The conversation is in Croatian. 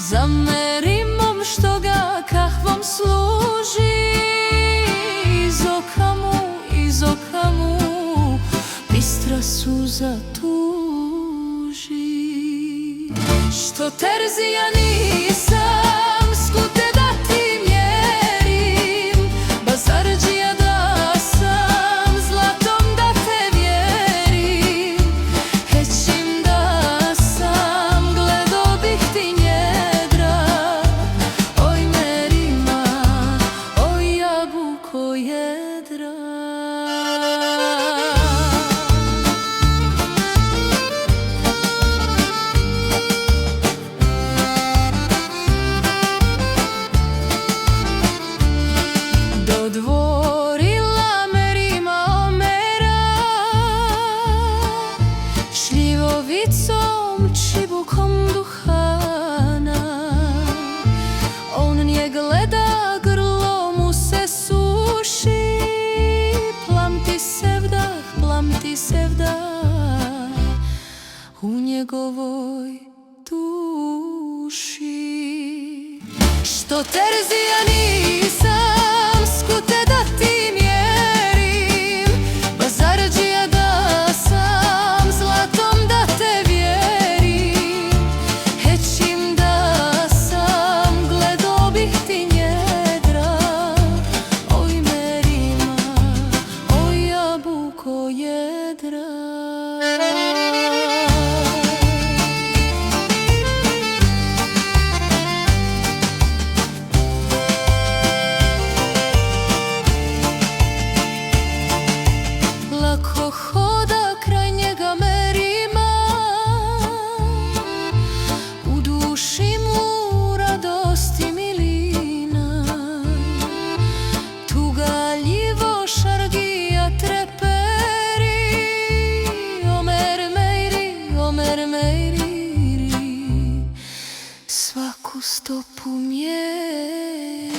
Zamerimom što ga kahvom služi, iz oka mu bistra suza tuži. Što terzija nisam, skute da ti mjerim, bazardžija da sam, zlatom da te vjerim. Hećim da sam, gledo bih ti njedra, oj merima, oj jabuko jedra. Dodvorila merima omera, šljivovicom, čibukom duhana. On nje gleda, grlo mu se suši, plamti se vdah u njegovoj duši. Što terzija nisam, skute da ti mjerim, bazardžija da sam, zlatom da te vjerim. Hećim da sam, gledo bih ti njedra, oj merima, oj jabuko jedra. Lako hoda kraj njega merima, u duši mu radost i milina. Tugaljivo šargija treperi, omer meiri, svaku stopu mjeri.